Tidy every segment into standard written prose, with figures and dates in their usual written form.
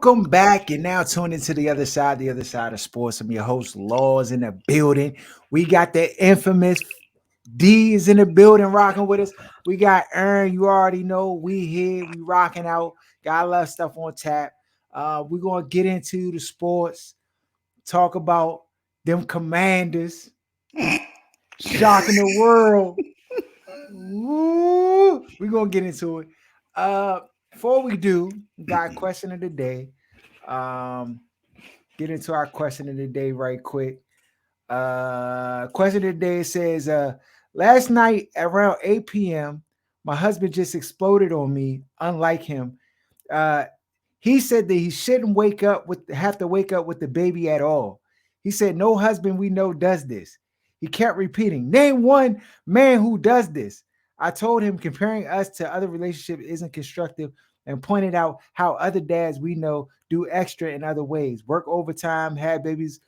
Welcome back. And now tune into the other side of sports. I'm your host, Laws in the building. We got the infamous D is in the building rocking with us. We got Aaron. You already know we here. We rocking out. Got a lot of stuff on tap. We're gonna get into the sports, talk about them commanders, shocking the world. Woo! We're gonna get into it. Uh Before we do, we got a question of the day. Um, get into our question of the day right quick. Question of the day says, last night around 8 p.m., my husband just exploded on me, unlike him. Uh, he said that he shouldn't have to wake up with the baby at all. He said, no husband we know does this. He kept repeating, name one man who does this. I told him comparing us to other relationships isn't constructive and pointed out how other dads we know do extra in other ways, work overtime, have babies.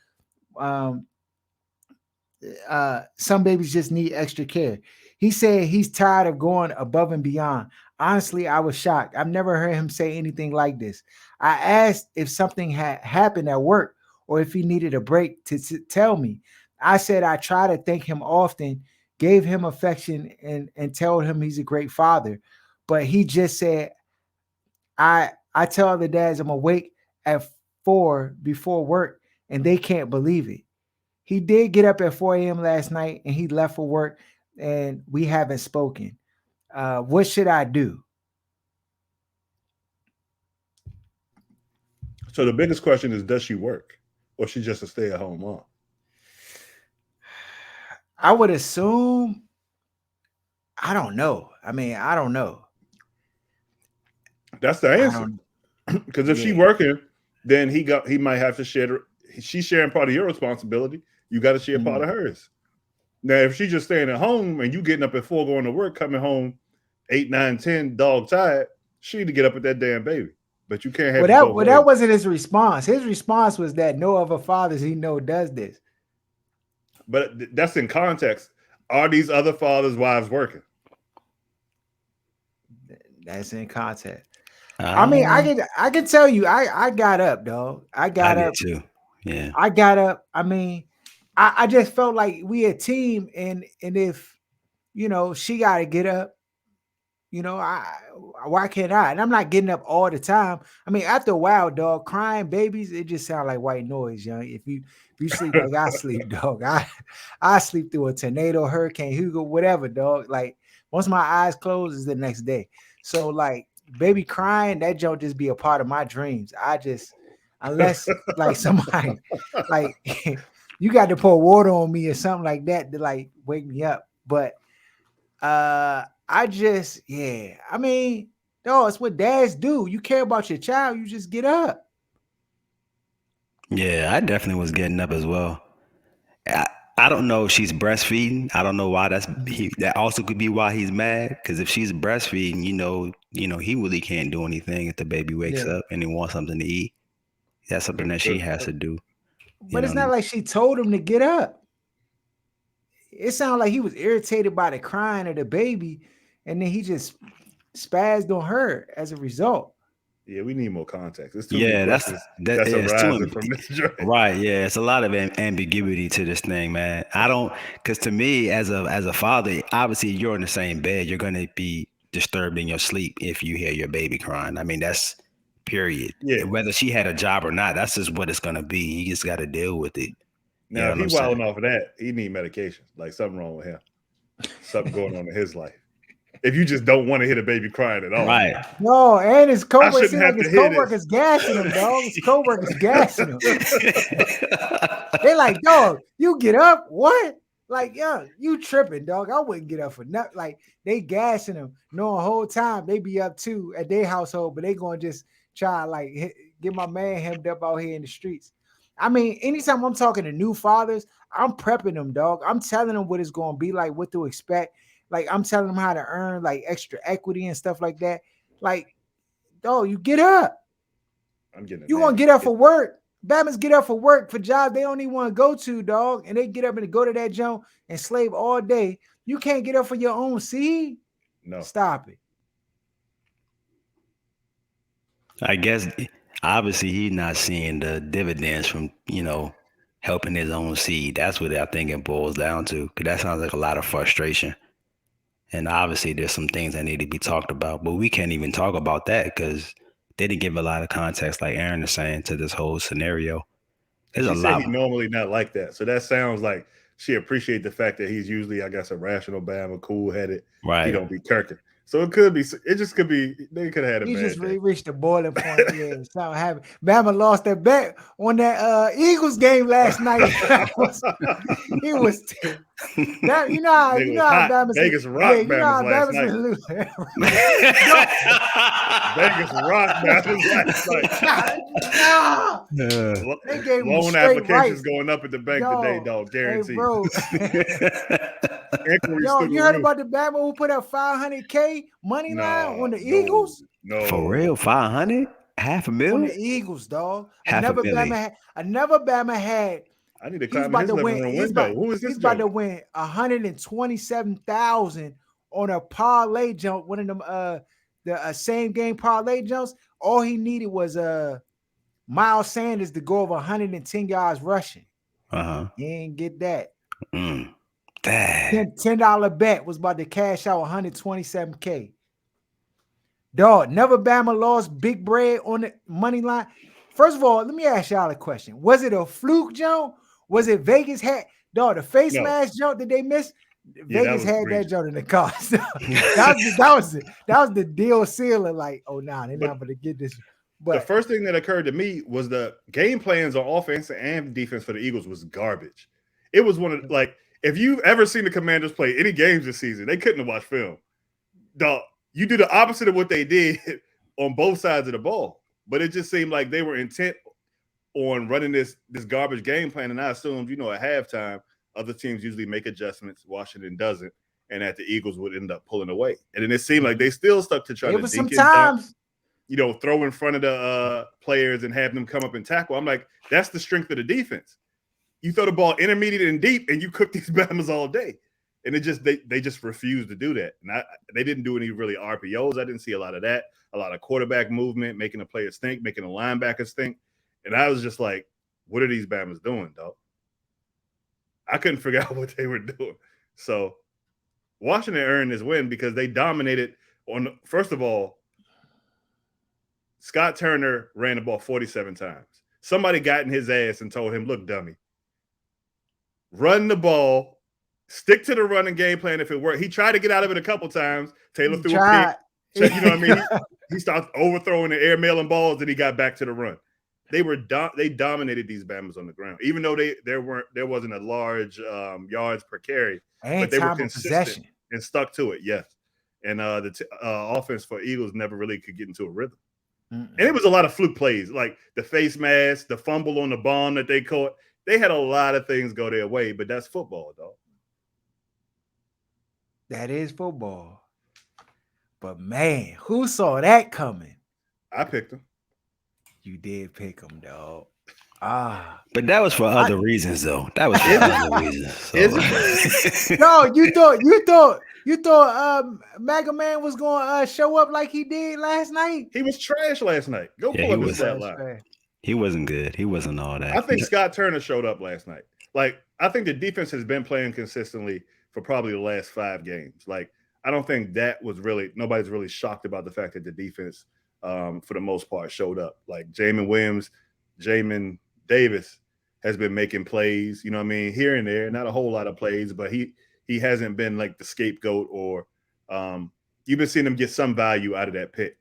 Um, some babies just need extra care. He said he's tired of going above and beyond. Honestly, I was shocked. I've never heard him say anything like this. I asked if something had happened at work or if he needed a break to tell me. I said I try to thank him often, gave him affection, and told him he's a great father. But he just said, I tell other dads I'm awake at 4 before work and they can't believe it. He did get up at 4 a.m. last night and he left for work and we haven't spoken. What should I do? So the biggest question is, does she work, or she just a stay-at-home mom? I would assume, I don't know. I mean, I don't know. That's the I answer. don't, Because if she yeah. working, then he might have to share. She's sharing part of your responsibility. You got to share part Mm. of hers. Now, if she's just staying at home and you getting up at 4, going to work, coming home 8, 9, 10, dog tired, she need to get up with that damn baby. But you can't have it both Well, that ways. wasn't his response. His response was that no other fathers he know does this. But that's in context. Are these other fathers' wives working? That's in context. I mean, Uh, I can tell you, I got up, dog. I I got did up. too. Yeah. I got up. I mean, I just felt like we a team, and if she got to get up, I why can't I? And I'm not getting up all the time. I mean, after a while, dog, crying babies, it just sounds like white noise, young. If you sleep like I sleep, dog, I sleep through a tornado, hurricane, Hugo, whatever, dog. Like once my eyes close, is the next day. So like baby crying, that joke just be a part of my dreams. I just unless like somebody like you got to pour water on me or something like that to like wake me up. But I just, yeah. I mean, no, it's what dads do. You care about your child, you just get up. Yeah, I definitely was getting up as well. I, I don't know if she's breastfeeding. I don't know why that also could be why he's mad. Because if she's breastfeeding, he really can't do anything if the baby wakes Yeah. up and he wants something to eat. That's something that she has to do. You But it's know. not like she told him to get up. It sounded like he was irritated by the crying of the baby, and then he just spazzed on her as a result. Yeah, we need more context. There's too many Yeah, questions that that's is too arising from this joint. right. Yeah, it's a lot of ambiguity to this thing, man. I don't because to me, as a father, obviously you're in the same bed. You're gonna be disturbed in your sleep if you hear your baby crying. I mean, that's period. Yeah. And whether she had a job or not, that's just what it's gonna be. You just got to deal with it. You Now, know if what he I'm saying? wilding off of that, he need medication. Like something wrong with him. Something going on in his life. If you just don't want to hear the baby crying at all, Right. No, and his I coworkers shouldn't seem like have his to hear this. coworkers gassing him, dog. His coworkers gassing him. They like, dog, you get up? What? Like, yeah, you tripping, dog. I wouldn't get up for nothing. Like, they gassing him. No, the whole time they be up too at their household, but they gonna just try like get my man hemmed up out here in the streets. I mean, anytime I'm talking to new fathers, I'm prepping them, dog. I'm telling them what it's gonna be like, what to expect. Like, I'm telling them how to earn like extra equity and stuff like that. Like, dog, you get up. I'm getting a You want to nanny. get up for work. Batmans get up for work for jobs they don't even want to go to, dog. And they get up and go to that junk and slave all day. You can't get up for your own seed. No. Stop it. I guess Obviously, he's not seeing the dividends from helping his own seed. That's what I think it boils down to. Because that sounds like a lot of frustration. And obviously, there's some things that need to be talked about, but we can't even talk about that because they didn't give a lot of context, like Aaron is saying, to this whole scenario. And There's a she said lot, he normally not like that. So that sounds like she appreciate the fact that he's usually, I guess, a rational Bama, cool headed. He right? don't be kirking. So it could be. It just could be. They could have had a You just bad day. reached the boiling point. Yeah, something happened. Bama lost that bet on that Eagles game last night. It was that Nigga you know was how hot. Bama's Vegas yeah, rock you know Bama's how last Bama's night. gonna lose. Vegas rock Bama's last night. Nah, they gave him Loan straight applications rights. going up at the bank today, Yo, dog. hey Guaranteed. bro. Inquiries Yo, through the you heard roof. about the Bama who put up 500K money line No, on the no, Eagles? For no. real, 500, half a On mil, the Eagles, dog. half a million. Another Bama had. I need to He's climb in about his to living win. room window. Who is He's this about to joke? win 127,000 on a parlay jump. One of them the same game parlay jumps. All he needed was Miles Sanders to go over 110 yards rushing. Uh-huh. He ain't get that. Mm. Dang. $10 bet was about to cash out 127K. Dog, never Bama lost big bread on the money line. First of all, let me ask y'all a question. Was it a fluke jump? Was it Vegas had dog the face No. mask jump that they missed? Yeah, that Vegas was had that egregious. jump in the car. That was the deal sealer. Like, oh nah, they're But not gonna get this. the But first thing that occurred to me was the game plans on offense and defense for the Eagles was garbage. It was one of like if you've ever seen the Commanders play any games this season, they couldn't have watched film. Dog, you do the opposite of what they did on both sides of the ball. But it just seemed like they were intent on running this garbage game plan. And I assumed, at halftime, other teams usually make adjustments. Washington doesn't. And that the Eagles would end up pulling away. And then it seemed like they still stuck to trying it to was some dink and dunk, times. throw in front of the players and have them come up and tackle. I'm like, that's the strength of the defense. You throw the ball intermediate and deep, and you cook these Bamas all day. And it just they just refused to do that. And they didn't do any really RPOs. I didn't see a lot of that. A lot of quarterback movement, making the players think, making the linebackers think. And I was just like, what are these Bamas doing, dog? I couldn't figure out what they were doing. So Washington earned this win because they dominated on, first of all, Scott Turner ran the ball 47 times. Somebody got in his ass and told him, look, dummy, run the ball, stick to the running game plan if it worked. He tried to get out of it a couple times. Taylor threw a pick. You know what I mean? He started overthrowing the air mailing balls, and he got back to the run. They dominated these Bamas on the ground, even though there wasn't a large yards per carry, but they were consistent and stuck to it. Yes, and the offense for Eagles never really could get into a rhythm. And it was a lot of fluke plays, like the face mask, the fumble on the bomb that they caught. They had a lot of things go their way, but that's football, dog. That is football. But man, who saw that coming? I picked them. You did pick them, dog. But that was for other reasons, though. That was for other reasons. So. No, you thought Mega Man was gonna show up like he did last night? He was trash last night. Go pull up his stat line. He wasn't good. He wasn't all that. I think Scott Turner showed up last night. Like, I think the defense has been playing consistently for probably the last 5 games. Like, I don't think nobody's really shocked about the fact that the defense, for the most part, showed up. Like, Jamin Davis has been making plays, here and there, not a whole lot of plays, but he hasn't been like the scapegoat or you've been seeing him get some value out of that pick.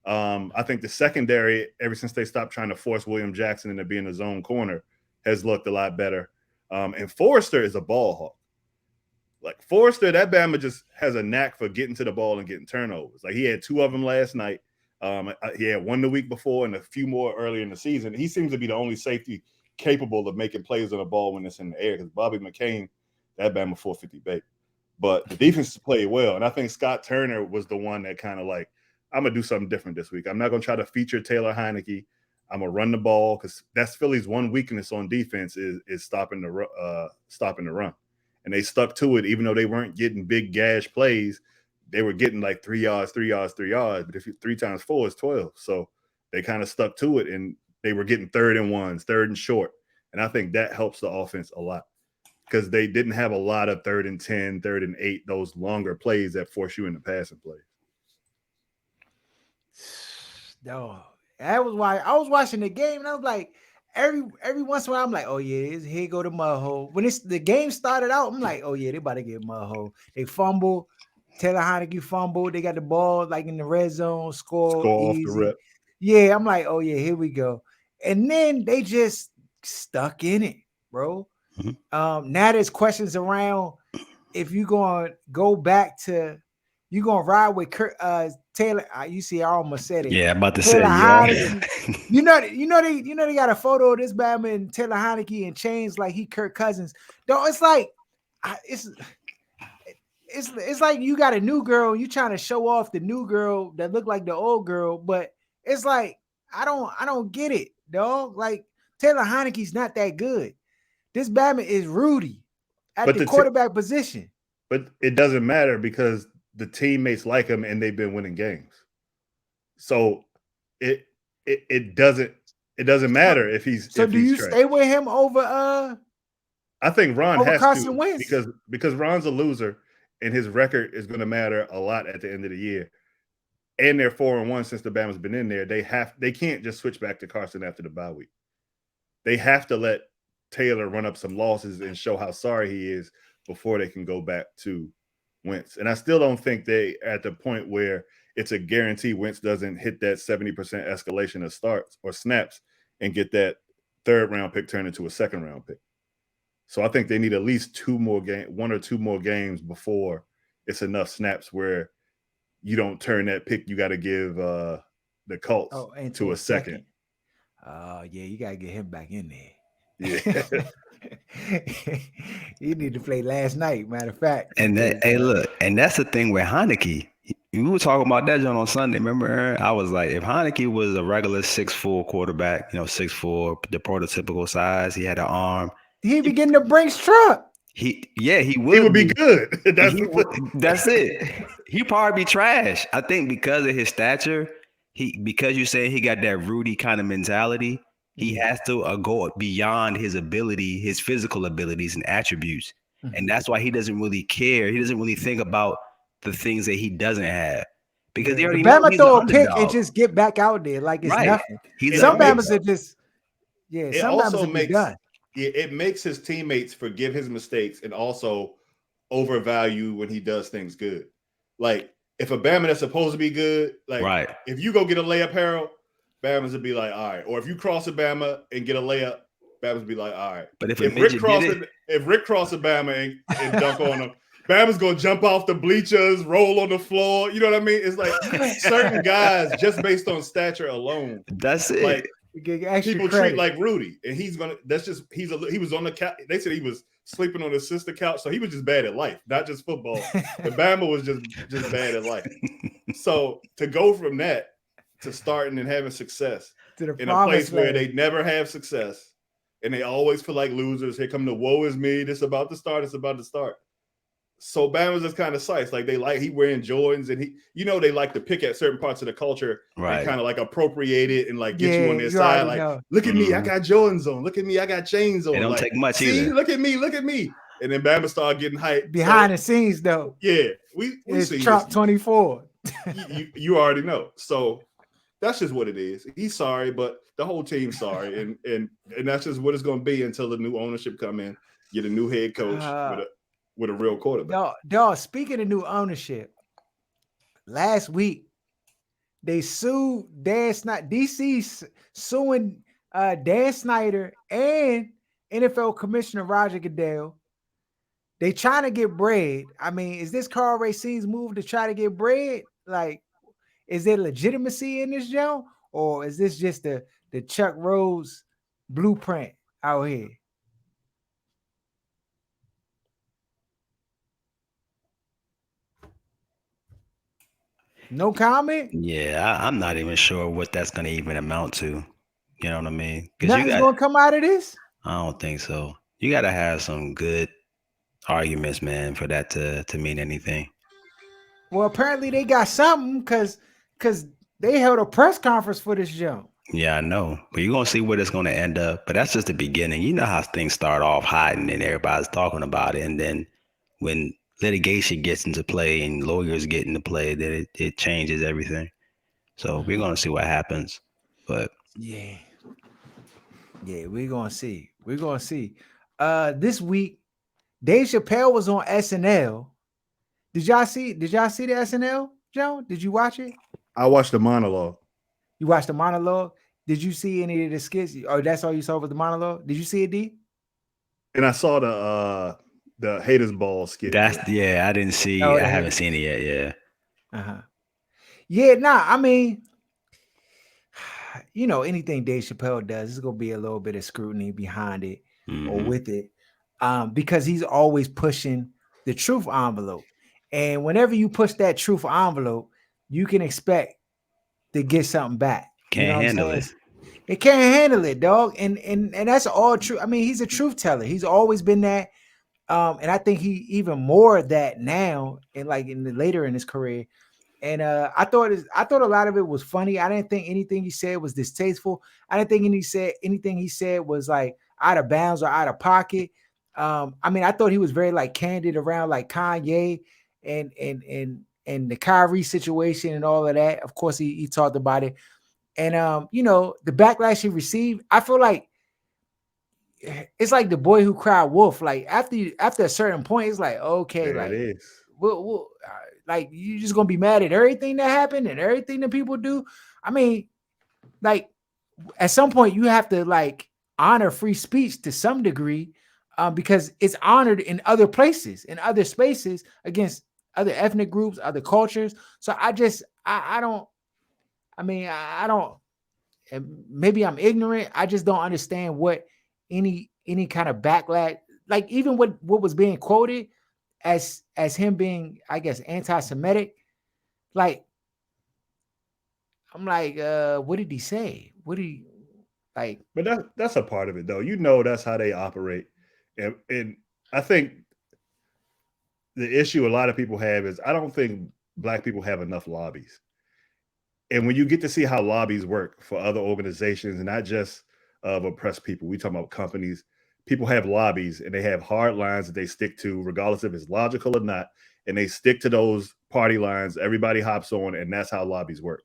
I think the secondary, ever since they stopped trying to force William Jackson into being a zone corner, has looked a lot better. And Forrester is a ball hawk. Like Forrester, that Bama just has a knack for getting to the ball and getting turnovers. Like he had 2 of them last night. He had 1 the week before and a few more earlier in the season. He seems to be the only safety capable of making plays on the ball when it's in the air because Bobby McCain, that Bama 450 baby. But the defense played well. And I think Scott Turner was the one that kind of like, I'm going to do something different this week. I'm not going to try to feature Taylor Heinicke. I'm going to run the ball because that's Philly's one weakness on defense is stopping the run. And they stuck to it, even though they weren't getting big gash plays. They were getting like 3 yards, 3 yards, 3 yards. But if you 3 times 4 is 12. So they kind of stuck to it, and they were getting 3rd and 1s, 3rd and short. And I think that helps the offense a lot because they didn't have a lot of 3rd and 10, 3rd and 8, those longer plays that force you into passing plays. No, that was why I was watching the game and I was like, every once in a while, I'm like, oh yeah, here go the mud hole. When the game started out, I'm like, oh yeah, they about to get mud hole. They fumble, Taylor Heinicke fumbled. They got the ball like in the red zone, score Off the easy. rip. Yeah, I'm like, oh yeah, here we go. And then they just stuck in it, bro. Now there's questions around if you gonna go back to you gonna ride with Taylor. You see, I almost said it. Yeah, I'm about to Taylor say, Heinicke. They got a photo of this Batman and Taylor Heinicke and chains like he Kirk Cousins. Though it's like it's like you got a new girl, you trying to show off the new girl that look like the old girl, but it's like I don't get it, dog. Like Taylor Heinicke's not that good. This Batman is Rudy at the quarterback position. But it doesn't matter because the teammates like him and they've been winning games. So it doesn't matter if he's. So if do he's you trash. stay with him over? I think Ron has Carson to Wentz? because Ron's a loser and his record is going to matter a lot at the end of the year. And they're 4-1 since the Bama's been in there. They can't just switch back to Carson after the bye week. They have to let Taylor run up some losses and show how sorry he is before they can go back to Wentz. And I still don't think they at the point where it's a guarantee Wentz doesn't hit that 70% escalation of starts or snaps and get that 3rd round pick turned into a 2nd round pick. So I think they need at least 1 or 2 more games before it's enough snaps where you don't turn that pick. You got to give the Colts to a second. Yeah, you got to get him back in there. Yeah. He need to play last night, matter of fact. And look, and that's the thing with Heinicke. We were talking about that John on Sunday. Remember, Aaron? I was like, if Heinicke was a regular 6'4" quarterback, 6'4", the prototypical size, he had an arm. He'd be getting the Brinks truck. He would. He would be good. That's it. He'd probably be trash. I think because of his stature, because you say he got that Rudy kind of mentality, he has to go beyond his ability, his physical abilities and attributes. Mm-hmm. And that's why he doesn't really care. He doesn't really think about the things that he doesn't have. Because they already know he's throw a pick and just get back out there like it's nothing. Some Bamas are just, some Bamas are done. Yeah, it makes his teammates forgive his mistakes and also overvalue when he does things good. Like if a Bama that's supposed to be good, like if you go get a layup, Harold, Bama's would be like, all right. Or if you cross a Bama and get a layup, Bama's would be like, all right. But if Rick cross a Bama and dunk on him, Bama's gonna jump off the bleachers, roll on the floor. You know what I mean? It's like certain guys just based on stature alone. That's it. Like people treat like Rudy, and he was on the couch. They said he was sleeping on his sister's couch, so he was just bad at life, not just football. The Bama was just bad at life. So to go from that to starting and having success in a place where they never have success and they always feel like losers. Here come the woe is me. This about to start. It's about to start. So Bama's just kind of sights. Like he wearing Jordans and they like to pick at certain parts of the culture and kind of like appropriate it and like get you on their side. Like, look at me, I got Jordans on. Look at me, I got chains on. It don't take much see, either. Look at me. And then Bama started getting hyped. Behind the scenes though. Yeah. We see Trump 24. you already know. So that's just what it is. He's sorry, but the whole team's sorry. And that's just what it's going to be until the new ownership come in, get a new head coach with a real quarterback. Dog, speaking of new ownership, last week they sued Dan Snyder. DC suing Dan Snyder and NFL Commissioner Roger Goodell. They trying to get bread. I mean, is this Carl Racine's move to try to get bread? Like, is there legitimacy in this, Joe? Or is this just the Chuck Rose blueprint out here? No comment? Yeah, I'm not even sure what that's going to even amount to. You know what I mean? Nothing's going to come out of this? I don't think so. You got to have some good arguments, man, for that to mean anything. Well, apparently they got something because They held a press conference for this jump. Yeah, I know. But you're gonna see where it's gonna end up. But that's just the beginning. You know how things start off hiding and everybody's talking about it. And then when litigation gets into play and lawyers get into play, then it changes everything. So we're gonna see what happens. But Yeah, yeah, we're gonna see. We're gonna see. This week, Dave Chappelle was on SNL. Did y'all see the SNL, Joe? Did you watch it? I watched the monologue. You watched the monologue? Did you see any of the skits? Or that's all you saw was the monologue? Did you see it, D? And I saw the haters ball skit. that's I didn't see. Oh, I the haven't haters. seen it yet. Yeah. Uh-huh. Yeah, nah, I mean, anything Dave Chappelle does, there's gonna be a little bit of scrutiny behind it or Mhm. with it. Because he's always pushing the truth envelope. And whenever you push that truth envelope, you can expect to get something back. You know Can't what I'm handle saying? it. It can't handle it, dog. And that's all true. I mean, he's a truth teller. He's always been that. And I think he even more of that now, and like later in his career. And I thought a lot of it was funny. I didn't think anything he said was distasteful. I didn't think anything he said was like out of bounds or out of pocket. I mean, I thought he was very like candid around like Kanye and the Kyrie situation and all of that. Of course, he talked about it. And the backlash he received, I feel like it's like the boy who cried wolf. Like after a certain point, it's like, okay, There it like is. like you just gonna be mad at everything that happened and everything that people do. I mean, like at some point you have to like honor free speech to some degree, because it's honored in other places, in other spaces, against other ethnic groups, other cultures. So I don't. I mean, I don't. And maybe I'm ignorant. I just don't understand what any kind of backlash, like even what was being quoted as him being, I guess, anti-Semitic. Like I'm like, what did he say? What did he like? But that's a part of it, though. That's how they operate, and I think the issue a lot of people have is I don't think black people have enough lobbies. And when you get to see how lobbies work for other organizations, and not just of oppressed people, we talk about companies. People have lobbies and they have hard lines that they stick to, regardless if it's logical or not. And they stick to those party lines. Everybody hops on, and that's how lobbies work.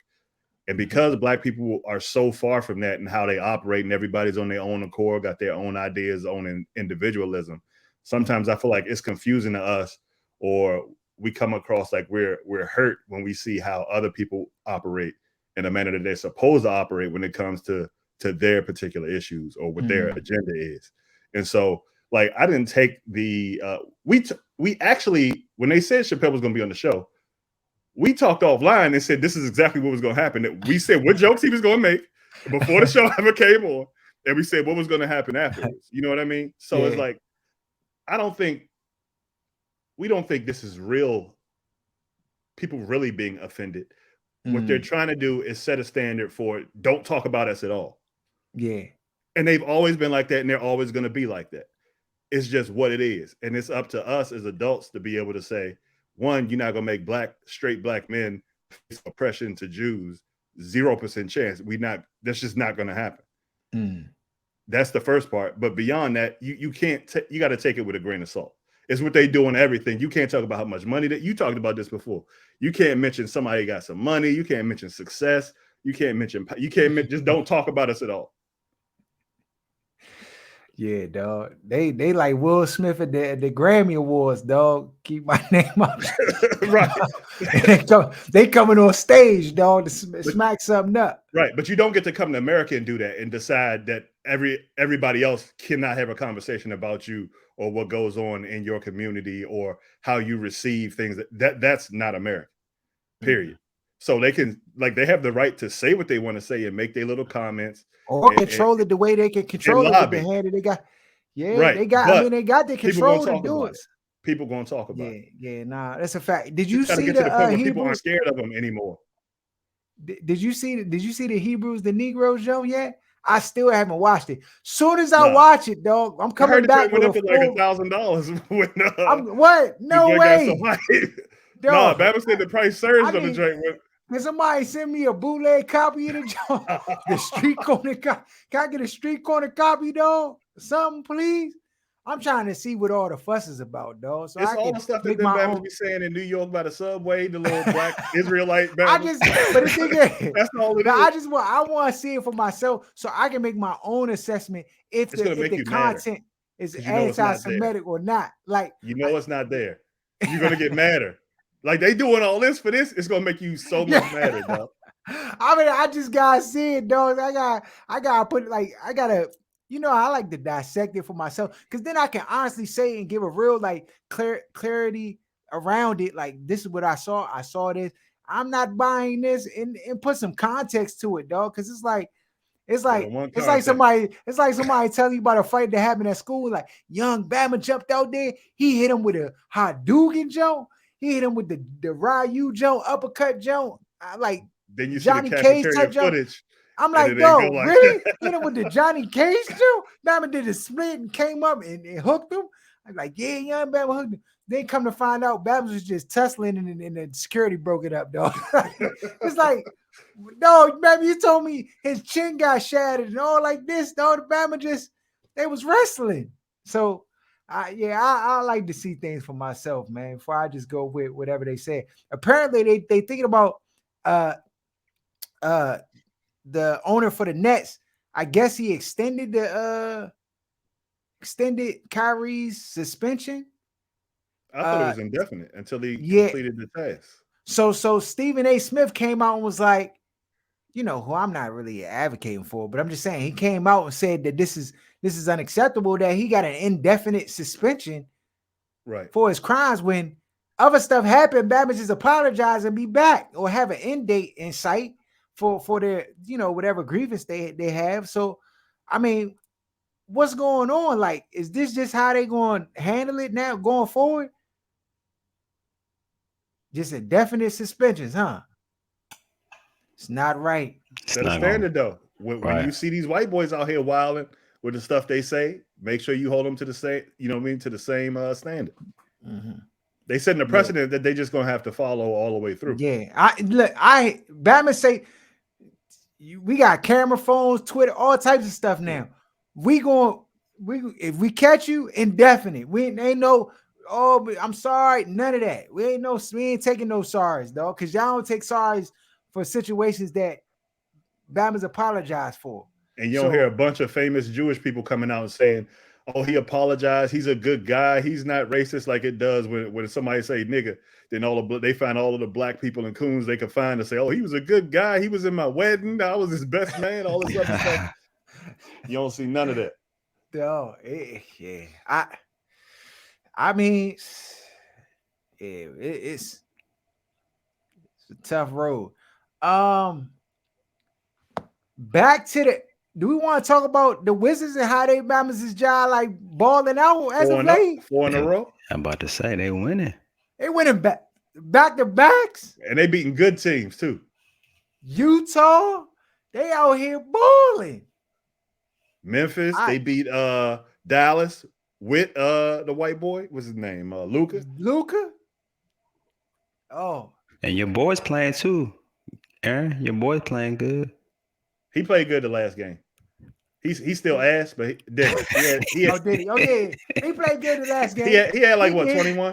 And because black people are so far from that and how they operate, and everybody's on their own accord, got their own ideas, own individualism, sometimes I feel like it's confusing to us, or we come across like we're hurt when we see how other people operate in a manner that they're supposed to operate when it comes to their particular issues or what their agenda is. And so, like, I didn't take the we actually, when they said Chappelle was going to be on the show, we talked offline and said this is exactly what was going to happen. We said what jokes he was going to make before the show ever came on, and we said what was going to happen afterwards. You know what I mean? So it's like, we don't think this is real. People really being offended. What they're trying to do is set a standard for don't talk about us at all. Yeah. And they've always been like that, and they're always going to be like that. It's just what it is. And it's up to us as adults to be able to say, one, you're not going to make straight black men face oppression to Jews. 0% chance. That's just not going to happen. That's the first part. But beyond that, you can't, you got to take it with a grain of salt. It's what they do in everything. You can't talk about how much money that you talked about this before. You can't mention somebody got some money. You can't mention success. Just don't talk about us at all. Yeah, dog. They like Will Smith at the Grammy Awards, dog. Keep my name up. Right. they coming on stage, dog, to smack something up. Right. But you don't get to come to America and do that and decide that everybody else cannot have a conversation about you or what goes on in your community or how you receive things. That's not America. Period. So they have the right to say what they want to say and make their little comments. Or control it the way they can control it with the hand that they got. Yeah, right. They got the control to do it. People gonna talk about it. Yeah, nah, that's a fact. Did you see the point where people aren't scared of them anymore? Did you see the Hebrews, the Negroes show yet? I still haven't watched it. Soon as I watch it, dog, I'm coming back with up to like $1,000. What? No way. No, Bama said the price surged on the joint. Can somebody send me a bootleg copy of the joint? The street corner copy. Can I get a street corner copy, dog? Something, please. I'm trying to see what all the fuss is about, dog. So It's I all can the stuff that make them my Bama's own. be saying in New York by the subway, the little black Israelite I Bama's. just, but the thing is, That's all it now is. I want to see it for myself so I can make my own assessment if It's gonna the make you madder content is because you know it's not there. anti-Semitic or not. Like, You know it's not there. You're gonna get madder. Like they doing all this for this, it's gonna make you so much madder, yeah. dog. I mean, I just gotta see it, dog. I gotta put like, I gotta, I like to dissect it for myself because then I can honestly say and give a real like clarity around it. Like, this is what I saw. I saw this. I'm not buying this, and put some context to it, dog. Because it's They like don't want it's like context. somebody telling you about a fight that happened at school. Like, young Bama jumped out there. He hit him with a Hadouken jump. He hit him with the Ryu jump, uppercut jump. Like Then you see the Johnny Cage cafeteria type jump. footage, I'm and like, it ain't go yo, like really? that. Hit him with the Johnny Cage jump? Bama did a split and came up and hooked him. I'm like, yeah, young Bama hooked him. Then come to find out, Bama was just tussling and the security broke it up, dog. It's like, no, man, you told me his chin got shattered and all like this, dog. Bama they was wrestling. So, I like to see things for myself, man, before I just go with whatever they say. Apparently, they thinking about uh uh the owner for the Nets. I guess he extended Kyrie's suspension. I thought it was indefinite until he Yeah. completed the task. So Stephen A. Smith came out and was like, who I'm not really advocating for, but I'm just saying he came out and said that this is unacceptable, that he got an indefinite suspension Right. for his crimes when other stuff happened. Bama just apologize and be back or have an end date in sight for their, whatever grievance they have. So, I mean, what's going on? Like, is this just how they going to handle it now going forward? Just indefinite suspensions, huh? It's not right. Set a standard though. When Right. you see these white boys out here wilding with the stuff they say, make sure you hold them to the same, to the same standard. Mm-hmm. They setting a precedent that they just gonna have to follow all the way through. Yeah, Batman say we got camera phones, Twitter, all types of stuff now. If we catch you, indefinite. We ain't no. Oh, I'm sorry, none of that. We ain't taking no sorries, though, because y'all don't take sorries for situations that Bama's apologized for. And you don't hear a bunch of famous Jewish people coming out and saying, "Oh, he apologized. He's a good guy. He's not racist," like it does when somebody say nigga. Then they find all of the black people and coons they can find to say, "Oh, he was a good guy. He was in my wedding. I was his best man." All this other stuff. You don't see none of that. No, yeah. I mean, yeah, it's a tough road. Back to the. Do we want to talk about the Wizards and how they Bama's his job like balling out as of late? 4 in a row. I'm about to say they winning. They winning back to backs, and they beating good teams too. Utah, they out here balling. Memphis, they beat Dallas with the white boy. What's his name? Luka. Oh, and your boy's playing too, Aaron. Your boy's playing good. He played good the last game. He's still ass, but he did. Did he? Oh, yeah. He played good the last game. He had like 21?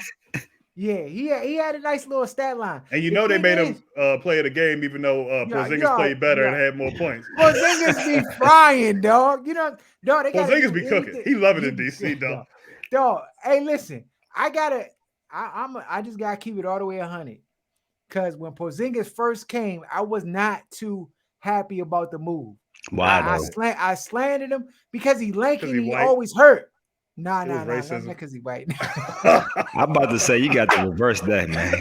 Yeah, he had a nice little stat line. And they made him play of the game, even though Porzingis played better and had more points. Porzingis be frying, dog. Dog. Porzingis be cooking. He love it in DC, dog. Dog. Hey, listen, I just gotta keep it all the way 100. Because when Porzingis first came, I was not too happy about the move. Why? I slandered him because he lanky and he always hurt. Nah, not because he white. I'm about to say you got to reverse that, man.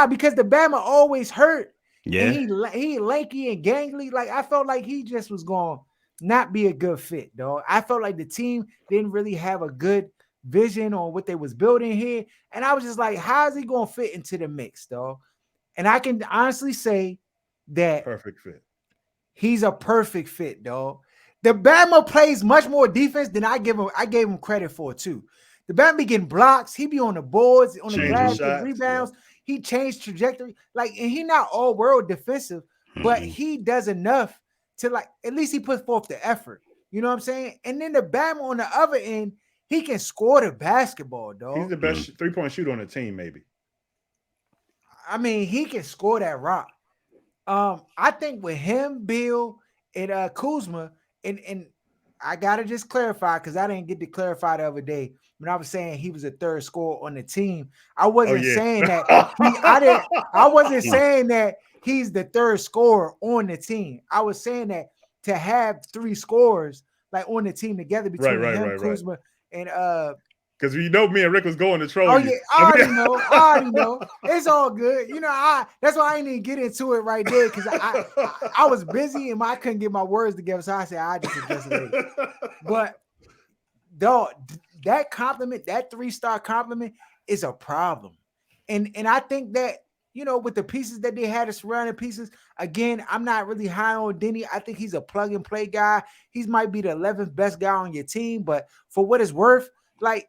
Because the Bama always hurt. Yeah, and he lanky and gangly. Like I felt like he just was going to not be a good fit, dog. I felt like the team didn't really have a good vision on what they was building here, and I was just like, how is he going to fit into the mix, dog? And I can honestly say that perfect fit. He's a perfect fit, dog. The Bama plays much more defense than I gave him credit for too. The Bam be getting blocks. He be on the boards, on the Changing glass, get shots. Yeah. rebounds. He changed trajectory. Like, and he not all world defensive, but Mhm. he does enough to like at least he puts forth the effort. You know what I'm saying? And then the Bam on the other end, he can score the basketball, He's dog. the best 3-point shooter on the team, maybe. I mean, he can score that rock. I think with him, Bill, and Kuzma, and I gotta just clarify because I didn't get to clarify the other day when I was saying he was a third scorer on the team. I Oh wasn't yeah. saying that I wasn't saying that he's the third scorer on the team. I was saying that to have three scorers like on the team together Right, between right, him, right, right. Kuzma, and Because you know me and Rick was going to troll oh you. yeah, I already know. I already know. It's all good. You know, that's why I didn't even get into it right there because I was busy and I couldn't get my words together. So I said I just address it later. But dog, that compliment, that 3-star compliment is a problem. And I think that, you know, with the pieces that they had, the surrounding pieces, again, I'm not really high on Denny. I think he's a plug and play guy. He might be the 11th best guy on your team, but for what it's worth, like,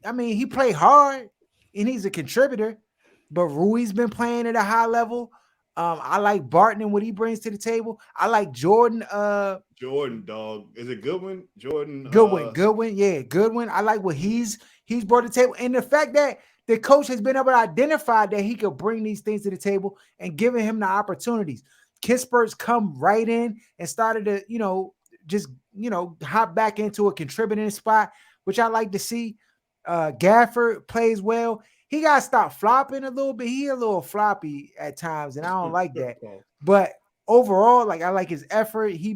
I mean, he played hard and he's a contributor, but Rui's been playing at a high level. I like Barton and what he brings to the table. I like Jordan, Jordan, dog. Is it Goodwin? Jordan. Goodwin, yeah, Goodwin. I like what he's brought to the table, and the fact that the coach has been able to identify that he could bring these things to the table and giving him the opportunities. Kispert's come right in and started to, just hop back into a contributing spot, which I like to see. Gafford plays well. He got to stop flopping a little bit. He a little floppy at times, and I don't like that. But overall, like I like his effort. He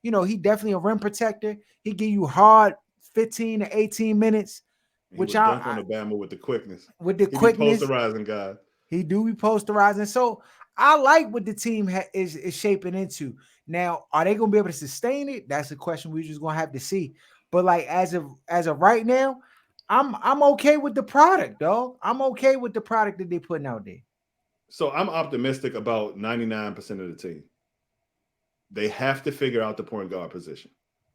definitely a rim protector. He give you hard 15 to 18 minutes, He which would dunk on the Bama with the quickness. with the He be quickness, posterizing guys. he do be posterizing. So I like what the team is shaping into. Now, are they going to be able to sustain it? That's a question we're just going to have to see. But like as of right now, I'm okay with the product, dog. I'm okay with the product that they're putting out there. So I'm optimistic about 99% of the team. They have to figure out the point guard position.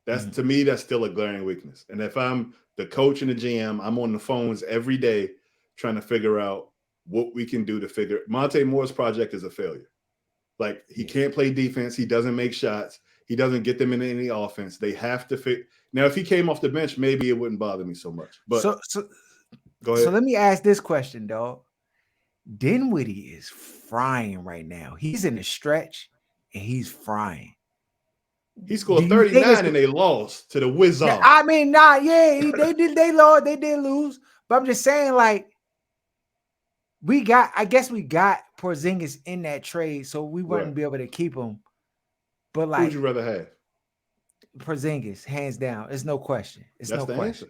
That's to me, that's still a glaring weakness. And if I'm the coach and the GM, I'm on the phones every day trying to figure out what we can do to figure. Monte Moore's project is a failure. Like he can't play defense. He doesn't make shots. He doesn't get them in any offense. They have to fit. Now, if he came off the bench, maybe it wouldn't bother me so much. But go ahead. So let me ask this question, dog. Dinwiddie is frying right now. He's in the stretch and he's frying. He scored 39 and they lost to the Wizards. I mean, nah, yeah, they lost, they did lose. But I'm just saying, like, I guess we got Porzingis in that trade, so we wouldn't be able to keep him. But like, who'd you rather have? Porzingis, hands down. It's no question. That's no question. Answer.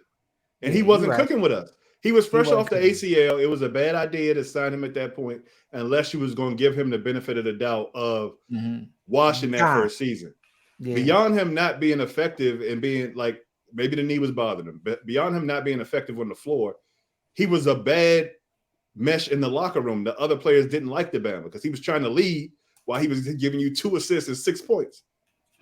And he wasn't cooking with us. He was fresh off the ACL. It was a bad idea to sign him at that point, unless you was going to give him the benefit of the doubt of watching that first season. Yeah. Beyond him not being effective and being like, maybe the knee was bothering him, but beyond him not being effective on the floor, he was a bad mesh in the locker room. The other players didn't like the Bama because he was trying to lead while he was giving you 2 assists and 6 points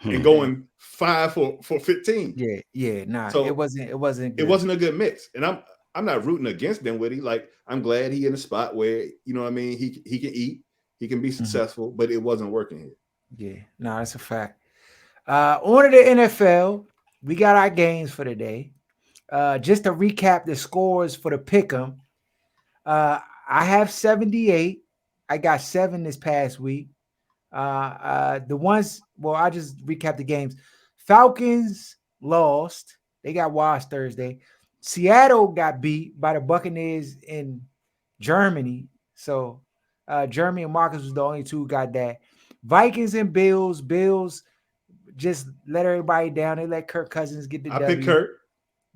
and going 5 for 15. Yeah. Nah, so it wasn't good. It wasn't a good mix. And I'm not rooting against Dinwiddie. Like, I'm glad he in a spot where, you know what I mean, he can eat, he can be successful, but it wasn't working here. Yeah, no, that's a fact. On to the NFL, we got our games for the day. Just to recap the scores for the pick'em. I have 78. I got 7 this past week. I just recap the games. Falcons lost. They got washed Thursday. Seattle got beat by the Buccaneers in Germany. So Jeremy and Marcus was the only two who got that. Vikings and Bills. Bills just let everybody down. They let Kirk Cousins get the W. I picked Kirk.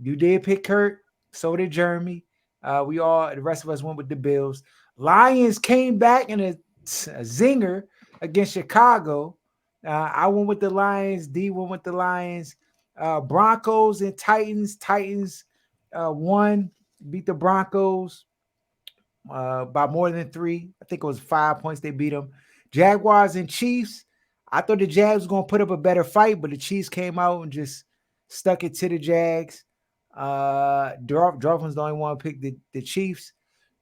You did pick Kirk. So did Jeremy. The rest of us went with the Bills. Lions came back in a zinger against Chicago. I went with the Lions. D went with the Lions. Broncos and Titans. Titans won, beat the Broncos by more than 3. I think it was 5 points they beat them. Jaguars and Chiefs. I thought the Jags was going to put up a better fight, but the Chiefs came out and just stuck it to the Jags. Dolphins the only one to pick the Chiefs.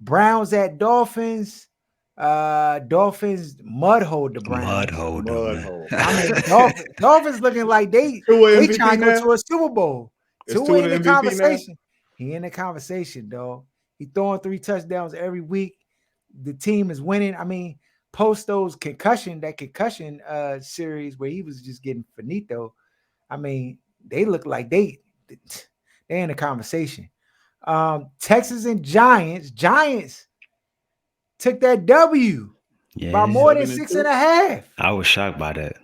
Browns at Dolphins. Dolphins mud hold the Mud Browns. holder, Mud man. hole. I mean, Dolphins looking like Tua they MVP trying to go now? to a Super Bowl. Is Tua Tua in the the MVP now? conversation. He in the conversation, dog. He throwing 3 touchdowns every week. The team is winning. I mean, post that concussion series where he was just getting finito. I mean, they look like they in the conversation. Texas and Giants. Giants took that W by Yeah, more than 7-2. 6.5. I was shocked by that. It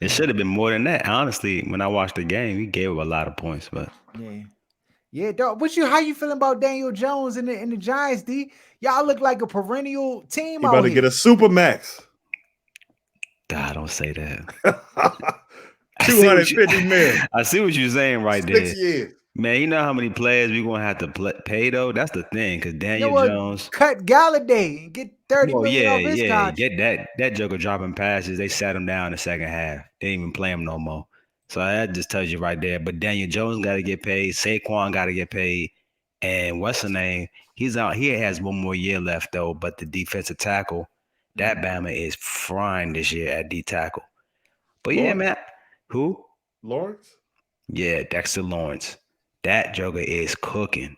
Yeah, should have been more than that. Honestly, when I watched the game, he gave up a lot of points, but yeah. Yeah, dog. How you feeling about Daniel Jones and the Giants, D? Y'all look like a perennial team He about out to get here. a super max. God, don't say that. I see what you 250 mil. I see what you're saying right 6 there. years. Man, you know how many players we gonna have to pay though? That's the thing, because You know Daniel what? Jones. Cut Galladay and get 30 Well, million yeah, off his yeah, contract. get that joker dropping passes. They sat him down in the second half. They didn't even play him no more. So that just tells you right there. But Daniel Jones got to get paid. Saquon got to get paid. And what's the name? He's out. He has one more year left though. But the defensive tackle, that Bama is frying this year at D tackle. But yeah, Lawrence? man. Who? Lawrence? Yeah, Dexter Lawrence. That joker is cooking.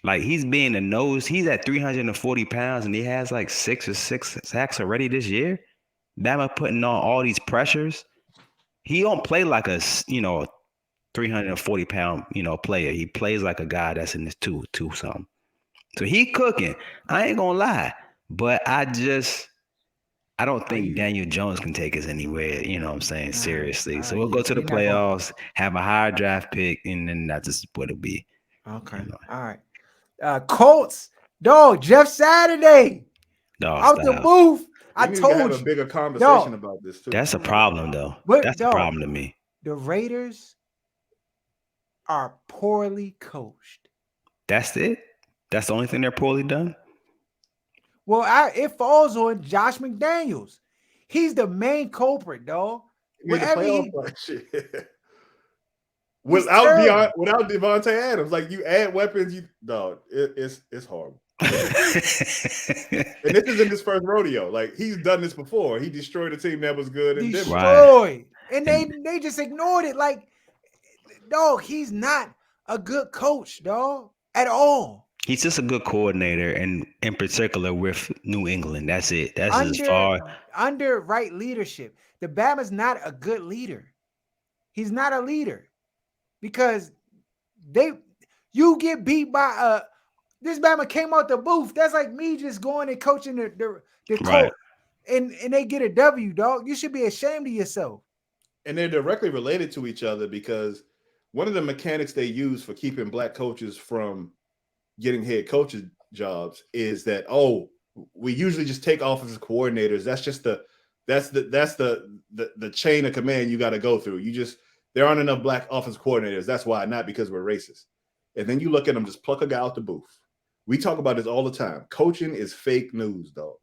Like he's being the nose. He's at 340 pounds and he has like 6 sacks already this year. Bama putting on all these pressures. He don't play like a 340 pound player. He plays like a guy that's in his two something. So he cooking. I ain't gonna lie, but I don't Are think you Daniel Jones can take us anywhere. You know what I'm saying? Seriously. So we'll yeah, go to the you're not going. playoffs, have a higher draft pick, and then that's just what it'll be. Okay. You know, All right. Colts, dog, Jeff Saturday dog out the style. booth. I We need to have told a you, bigger conversation dog. about this too. That's a problem though. But That's a dog, problem to me. the Raiders are poorly coached. That's it. That's the only thing they're poorly done. Well, it falls on Josh McDaniels. He's the main culprit, dog. He made the Wherever playoff he, like shit. he's terrible. Without Devontae Adams, like you add weapons, it's horrible. And this isn't his first rodeo. Like he's done this before. He destroyed a team that was good in Denver. Destroyed, and And they just ignored it. Like, dog, he's not a good coach, dog, at all. he's just a good coordinator, and in particular with New England. That's it. That's as Under far. under right leadership, the Bama's not a good leader. He's not a leader because you get beat by this Bama came out the booth. That's like me just going and coaching the Right. coach and they get a W, dog. You should be ashamed of yourself. And they're directly related to each other because one of the mechanics they use for keeping black coaches from getting head coaches jobs is that we usually just take offensive coordinators. That's just the chain of command you got to go through. There aren't enough black offensive coordinators. That's why, not because we're racist. And then you look at them, just pluck a guy out the booth. We talk about this all the time. Coaching is fake news, dog.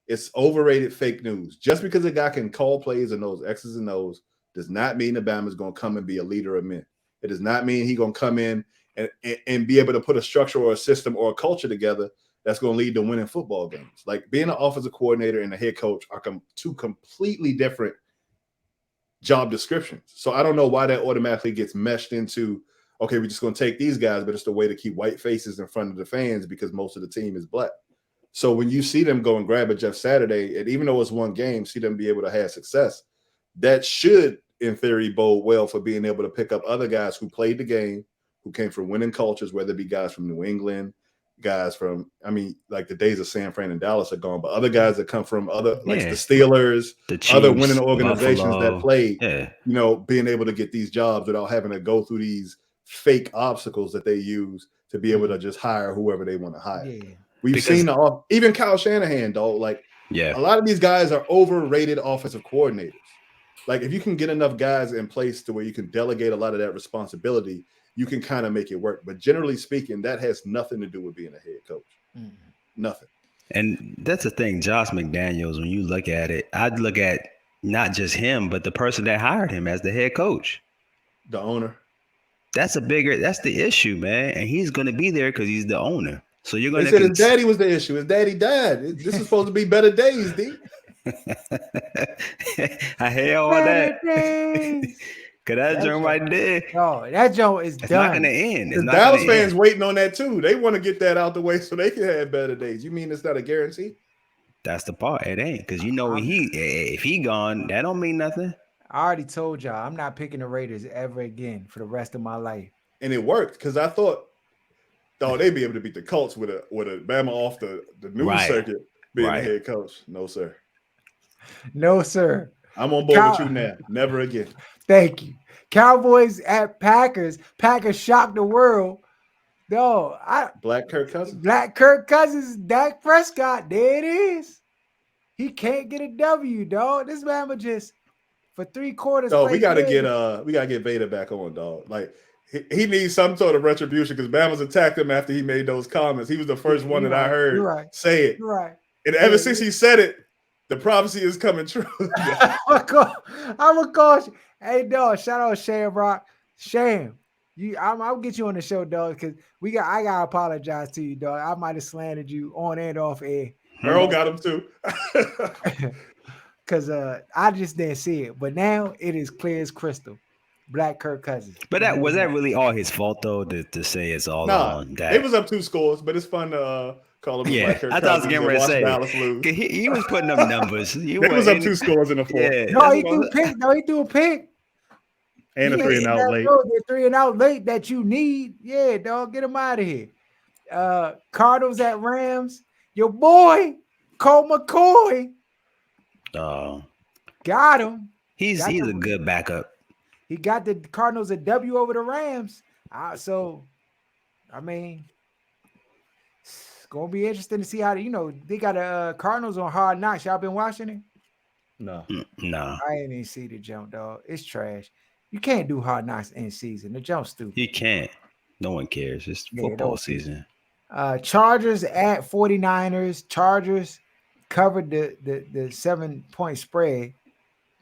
It's overrated fake news. Just because a guy can call plays and knows X's and O's does not mean Alabama's going to come and be a leader of men. It does not mean he's going to come in and be able to put a structure or a system or a culture together that's going to lead to winning football games. Like being an offensive coordinator and a head coach are two completely different job descriptions. So I don't know why that automatically gets meshed into, okay, we're just going to take these guys, but it's the way to keep white faces in front of the fans because most of the team is black. So when you see them go and grab a Jeff Saturday, and even though it's one game, see them be able to have success, that should, in theory, bode well for being able to pick up other guys who played the game, who came from winning cultures, whether it be guys from New England, guys from, like the days of San Fran and Dallas are gone, but other guys that come from other, like the Steelers, the Chiefs, other winning organizations Buffalo, that played, yeah. Being able to get these jobs without having to go through these fake obstacles that they use to be able to just hire whoever they want to hire. Yeah. We've seen even Kyle Shanahan, dog. Like, yeah, a lot of these guys are overrated offensive coordinators. Like, if you can get enough guys in place to where you can delegate a lot of that responsibility, you can kind of make it work. But generally speaking, that has nothing to do with being a head coach. Mm-hmm. Nothing. And that's the thing, Josh McDaniels, when you look at it, I'd look at not just him, but the person that hired him as the head coach. The owner. That's the issue, man. And he's gonna be there because he's the owner. So you're They gonna said his daddy was the issue. His daddy died. This is supposed to be better days, D. I hear all that. Better days. Cause that That joint joke, right there, that joke is it's not gonna done. end. It's The not gonna Dallas fans end. waiting on that too. They want to get that out the way so they can have better days. You mean it's not a guarantee? That's the part. It ain't because you know when if he gone, that don't mean nothing. I already told y'all I'm not picking the Raiders ever again for the rest of my life. And it worked because I thought, oh, they'd be able to beat the Colts with a Bama off the news Right. circuit being Right. the head coach. No, sir. No, sir. I'm on board with you now. Never again. Thank you. Cowboys at Packers. Packers shocked the world. No, Black Kirk Cousins. Black Kirk Cousins, Dak Prescott. There it is. He can't get a W, dog. This man was just for 3 quarters. Oh, we gotta get Vader back on, dog. Like he needs some sort of retribution because Bama's attacked him after he made those comments. He was the first one that I heard say it. You're right. And ever since he said it, the prophecy is coming true. I'm a caution. Hey, dog, shout out Shamrock. Sham. I'll get you on the show, dog, because I gotta apologize to you, dog. I might have slandered you on and off air. Earl got him too. Because I just didn't see it. But now it is clear as crystal. Black Kirk Cousins. But was that really all his fault though? To say it's all on that. It was up 2 scores, but it's fun to call him. Yeah, Black Kirk I thought I was getting ready to say Dallas lose. he was putting up numbers. It was up 2 scores in the 4th. Yeah, no, he threw a pick. No, he threw a pick. And a 3 and out late. The 3 and out late that you need. Yeah, dog, get him out of here. Cardinals at Rams. Your boy, Colt McCoy. Oh, got him. He's a good backup. He got the Cardinals a W over the Rams. So, I mean, it's gonna be interesting to see how they got a Cardinals on Hard Knocks. Y'all been watching it? No. I ain't even see the jump, dog. It's trash. You can't do Hard Knocks in season. The jump's stupid. You can't. No one cares. It's football season. Chargers at 49ers. Chargers covered the 7-point spread.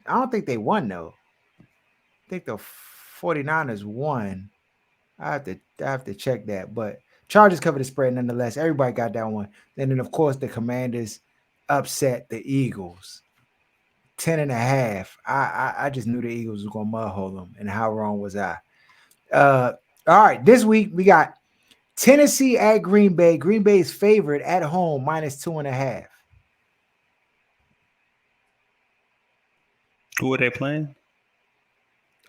I don't think they won though. I think the 49ers won. I have to check that, but Chargers covered the spread nonetheless. Everybody got that one. And then of course the Commanders upset the Eagles. 10.5. I just knew the Eagles was gonna mudhole them, and how wrong was I? All right, this week we got Tennessee at Green Bay. Green Bay is favored at home -2.5. Who are they playing?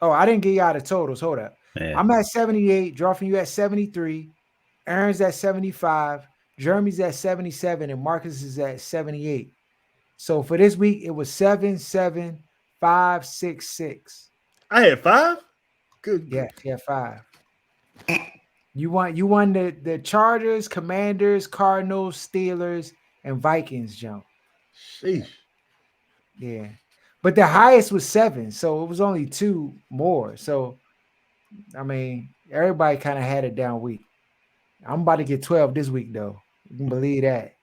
Oh, I didn't get you out of totals. Hold up. Yeah. I'm at 78. Drawing you at 73. Aaron's at 75. Jeremy's at 77, and Marcus is at 78. So for this week, it was 7, 7, 5, 6, 6. I had 5. Good. Yeah, 5. You won the Chargers, Commanders, Cardinals, Steelers, and Vikings jump. Sheesh. Yeah. But the highest was 7, so it was only 2 more. So, I mean, everybody kind of had a down week. I'm about to get 12 this week, though. You can believe that.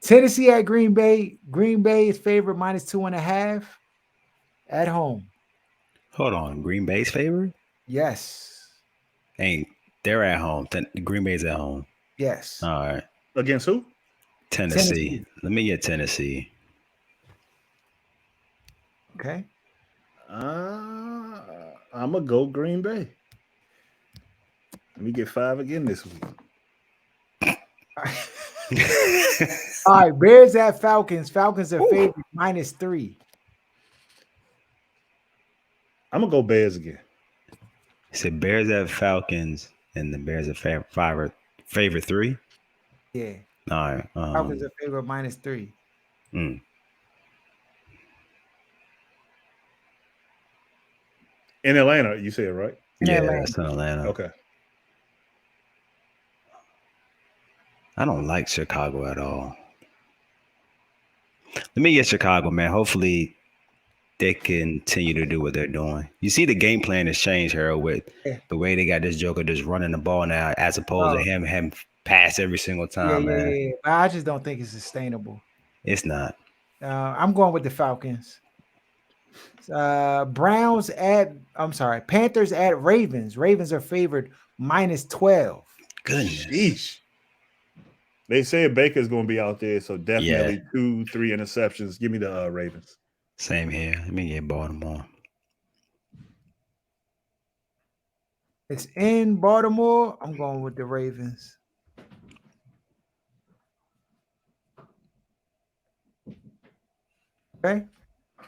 Tennessee at Green Bay. Green Bay is favored -2.5 at home. Hold on. Green Bay's favorite? Yes. They're at home. Green Bay's at home. Yes. All right. Against who? Tennessee. Let me get Tennessee. Okay. I'm going to go Green Bay. Let me get 5 again this week. All right, Bears at Falcons. Falcons are favored -3. I'm going to go Bears again. He said Bears at Falcons, and the Bears are favorite 3? Yeah. All right. Falcons are favored -3. In Atlanta, you said, right? Yeah, that's in Atlanta. Okay. I don't like Chicago at all. Let me get Chicago, man. Hopefully they continue to do what they're doing. You see the game plan has changed, Harold, with the way they got this Joker just running the ball now as opposed to him pass every single time, man. Yeah. I just don't think it's sustainable. It's not. I'm going with the Falcons. Browns at I'm sorry, Panthers at Ravens. Ravens are favored -12. Goodness. Sheesh. They said Baker's going to be out there, so Yeah. definitely 2, 3 interceptions. Give me the Ravens. Same here. Let me get Baltimore. It's in Baltimore. I'm going with the Ravens. Okay.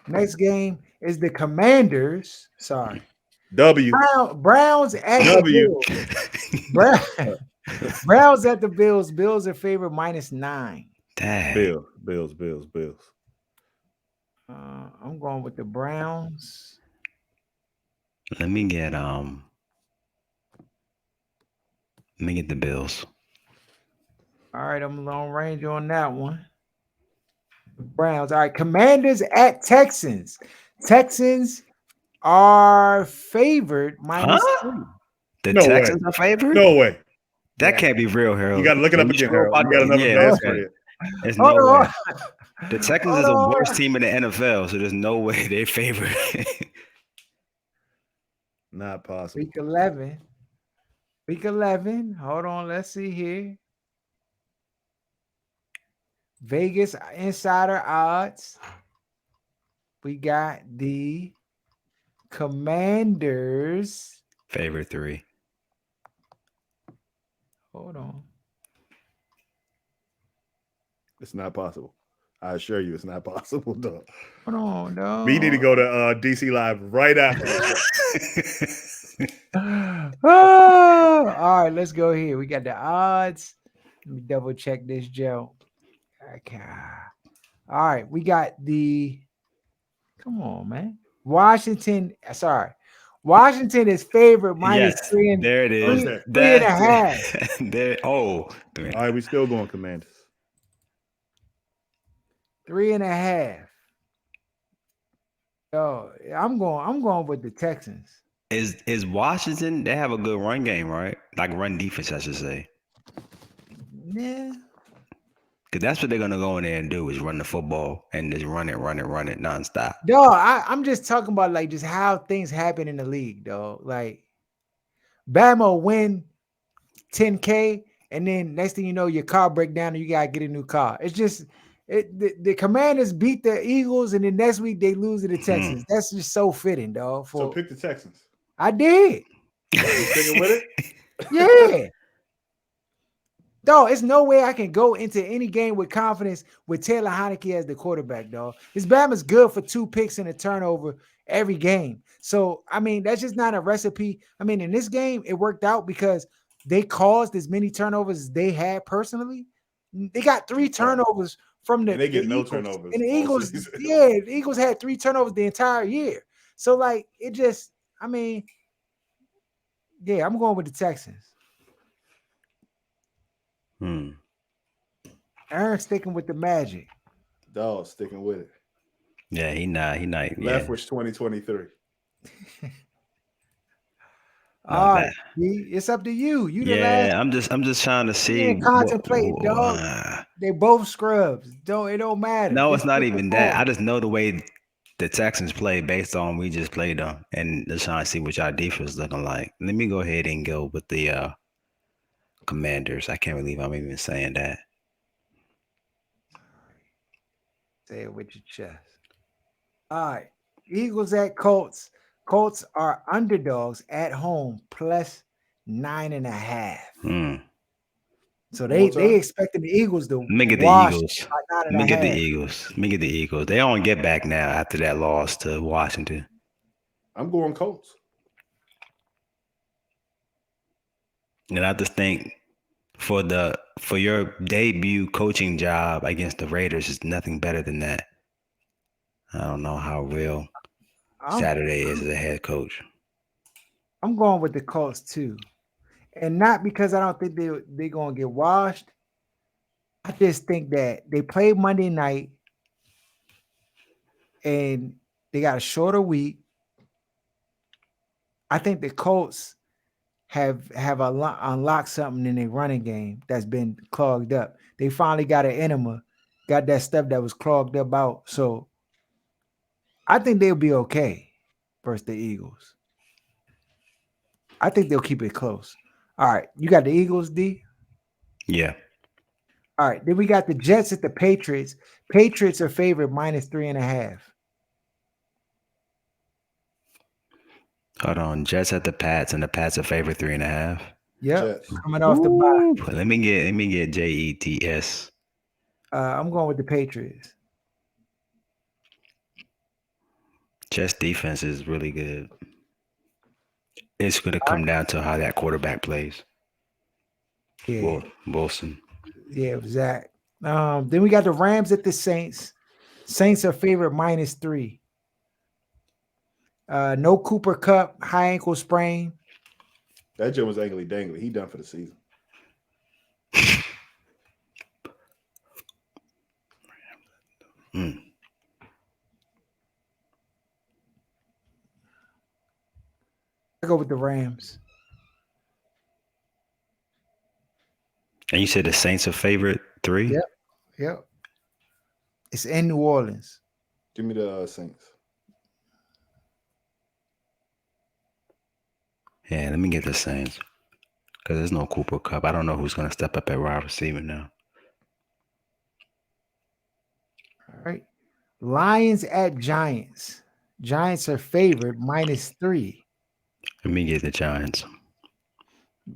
Next game is the Commanders. Sorry. W. Browns at the W. Bills. Browns at the Bills. Bills are favored -9. Dang. Bills. I'm going with the Browns. Let me get the Bills. All right, I'm long range on that one. Browns. All right, Commanders at Texans. Texans are favored Huh? -3. The No way. Texans are favored? No way. That Yeah. can't be real, Harold. You got to look it up You again, sure Harold. about You got that? another Yeah, bad okay. spread. There's Hold no on. way. The Texans is the Hold worst on. team in the NFL, so there's no way they're favored. Not possible. Week 11. Week 11. Hold on. Let's see here. Vegas insider odds. We got the Commanders. Favorite 3. Hold on. It's not possible. I assure you, it's not possible, dog. Hold on, no. We need to go to DC Live right after this. Oh, all right, let's go here. We got the odds. Let me double check this, Joe. Okay. All right, we got the. Come on, man. Washington. Sorry, Washington is favored Yes, -3 and there it is. Okay. 3.5. There. Oh, All right, we still going Commanders. 3.5. Yo, I'm going with the Texans. is Washington? They have a good run game, right? Like run defense, I should say. Yeah. Because that's what they're gonna go in there and do is run the football and just run it nonstop. No, I'm just talking about like just how things happen in the league, though. Like Bama will win 10K, and then next thing you know, your car break down and you gotta get a new car. It's just the Commanders beat the Eagles, and then next week they lose to the Texans. That's just so fitting, dog. So pick the Texans. I did. You sticking with it? Yeah. Dog, it's no way I can go into any game with confidence with Taylor Heinicke as the quarterback, dog. This Bama's good for 2 picks and a turnover every game. So, I mean, that's just not a recipe. I mean, in this game, it worked out because they caused as many turnovers as they had personally. They got 3 turnovers from And they get no Eagles. turnovers And the all Eagles, season. yeah, the Eagles had 3 turnovers the entire year. So, like, it just, I mean, yeah, I'm going with the Texans. Aaron's sticking with the Magic. Dog sticking with it. Yeah, he not. Leftwich 2023. All right, it's up to you. You the last. I'm just trying to see. Contemplate, dog. They both scrubs. It don't matter. No, Just it's not pick a even that. ball. I just know the way the Texans play based on we just played them, and just trying to see what y'all defense is looking like. Let me go ahead and go with the Commanders. I can't believe I'm even saying that. Say it with your chest. All right, Eagles at Colts. Colts are underdogs at home plus 9.5. So they expecting the Eagles to Let me get the wash Eagles. by 9.5. Let me get the Eagles. Let me get the Eagles. They don't get back now after that loss to Washington. I'm going Colts. And I just think for your debut coaching job against the Raiders is nothing better than that. I don't know how real Saturday is as a head coach. I'm going with the Colts too. And not because I don't think they're going to get washed. I just think that they played Monday night and they got a shorter week. I think the Colts have unlocked something in their running game that's been clogged up. They finally got an enema, got that stuff that was clogged up out. So I think they'll be okay versus the Eagles. I think they'll keep it close. All right, you got the Eagles, D. Yeah. All right, then we got the Jets at the Patriots. Patriots are favored -3.5. Hold on. Jets at the Pats, and the Pats are favorite 3.5. Yep, Jets. coming off the bye. Ooh, let me get Jets. I'm going with the Patriots. Jets defense is really good. It's going to come down to how that quarterback plays. Yeah, Wilson. yeah, Zach. Then we got the Rams at the Saints. Saints are favorite -3. No Cooper Cup, high ankle sprain. That Joe was angly dangly. He done for the season. Mm. I go with the Rams. And you said the Saints are favorite 3? Yep, yep. It's in New Orleans. Give me the Saints. Yeah, let me get the Saints. Because there's no Cooper Cup. I don't know who's going to step up at wide receiver now. All right. Lions at Giants. Giants are favored -3. Let me get the Giants.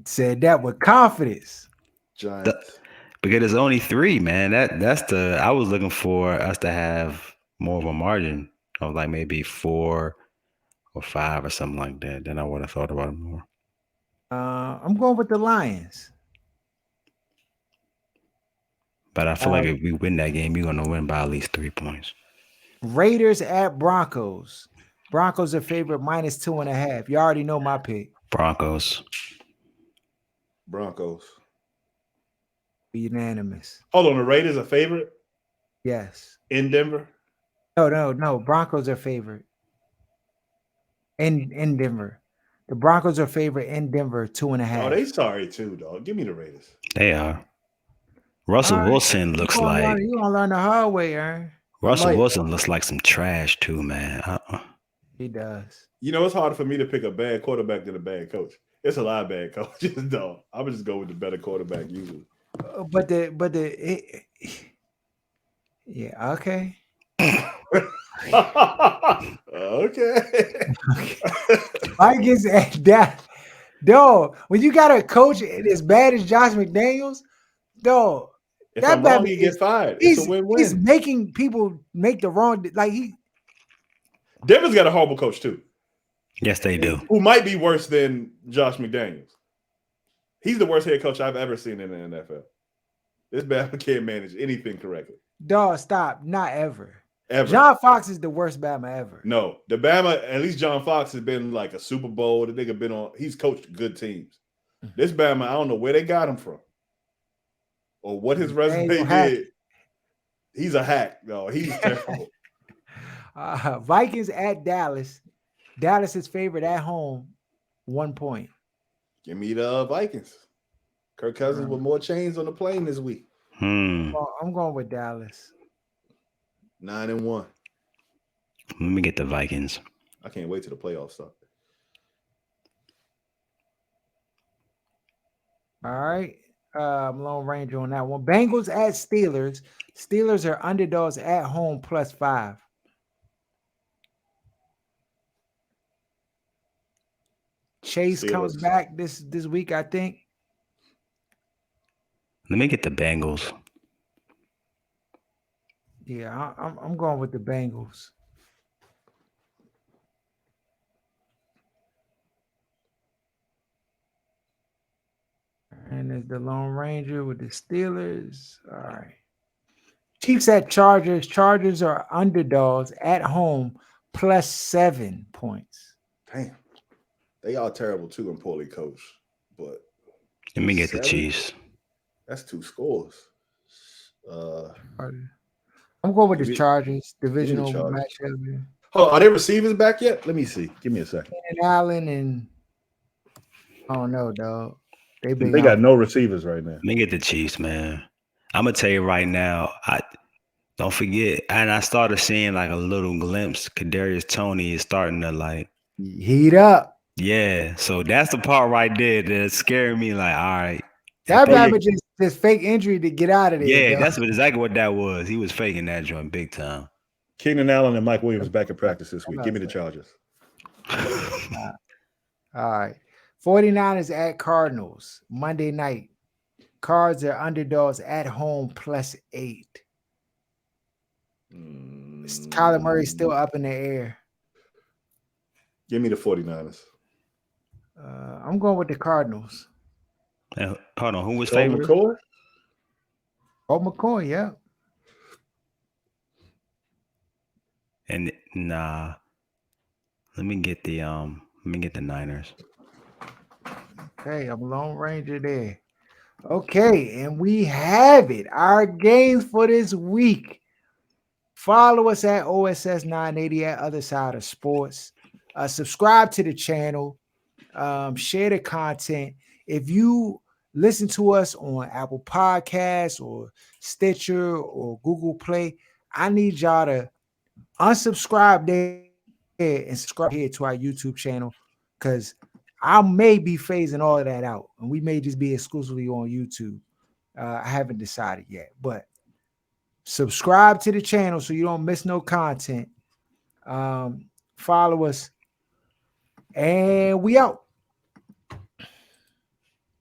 Said that with confidence. Giants. Because there's only 3, man. That's the I was looking for us to have more of a margin of like maybe 4 or 5 or something like that. Then I would have thought about it more. I'm going with the Lions. But I feel like if we win that game, we're gonna win by at least 3 points. Raiders at Broncos. Broncos are favorite -2.5. You already know my pick. Broncos. Broncos. Unanimous. Hold on, the Raiders a favorite Yes. in Denver. No. Broncos are favorite in Denver. The Broncos are favorite in Denver 2.5. Oh, they sorry too, dog. Give me the Raiders. They are. Russell All right. Wilson looks like you gonna learn the hard way, Aaron. Russell might. Wilson looks like some trash too, man. He does. You know, it's harder for me to pick a bad quarterback than a bad coach. It's a lot of bad coaches, though. I would just go with the better quarterback usually. Yeah, okay. Okay. Vikings at that. Dog, when you got a coach as bad as Josh McDaniels, dog, If that I'm wrong, bad you get fired. It's a he's win-win. making people make the wrong Denver's got a horrible coach too, Yes, they do. who might be worse than Josh McDaniels. He's the worst head coach I've ever seen in the NFL. This Bama can't manage anything correctly. dog. Stop, not ever. Ever. John Fox is the worst Bama ever. No, the Bama, at least John Fox has been like a Super Bowl. The nigga been on, he's coached good teams. This Bama, I don't know where they got him from or what his resume did. He's a hack, though. He's terrible. Vikings at Dallas. Dallas is favored at home, 1 point. Give me the Vikings. Kirk Cousins with more chains on the plane this week. Hmm. I'm going with Dallas. 9-1. Let me get the Vikings. I can't wait till the playoffs start. All right. Lone Ranger on that one. Bengals at Steelers. Steelers are underdogs at home +5. Chase comes Steelers. back this week, I think. Let me get the Bengals. Yeah, I'm going with the Bengals. And there's the Lone Ranger with the Steelers. All right. Chiefs at Chargers. Chargers are underdogs at home +7 points. Damn. They are terrible too and poorly coached. But Let me get the 7? Chiefs. That's 2 scores. I'm going with the Chargers. Divisional Chargers. matchup. Oh, are their receivers back yet? Let me see. Give me a second. And Allen and I don't know, dog. They got no receivers right now. Let me get the Chiefs, man. I'm gonna tell you right now. Don't forget, and I started seeing like a little glimpse. Kadarius Toney is starting to like, Heat up. yeah. So that's the part right there that's scaring me. Like, all right, if That Oh they, yeah, rabbit just fake injury to get out of there, yeah, dog. that's exactly what that was. He was faking that joint big time. Keenan Allen and Mike Williams back in practice this I'm week. Give me the outside. Chargers. All right. 49ers at Cardinals Monday night. Cards are underdogs at home +8. Kyler Murray still up in the air. Give me the 49ers. I'm going with the Cardinals. Hold on, who was Cole favored? McCoy? Oh, McCoy, yeah. And nah, let me get the Niners. Okay, I'm Lone Ranger there. Okay, and we have it. Our games for this week. Follow us at OSS 980 at Other Side of Sports. Subscribe to the channel. Share the content. If you listen to us on Apple Podcasts or Stitcher or Google Play, I need y'all to unsubscribe there and subscribe here to our YouTube channel because I may be phasing all of that out and we may just be exclusively on YouTube. I haven't decided yet, but subscribe to the channel so you don't miss no content. Follow us, and we out.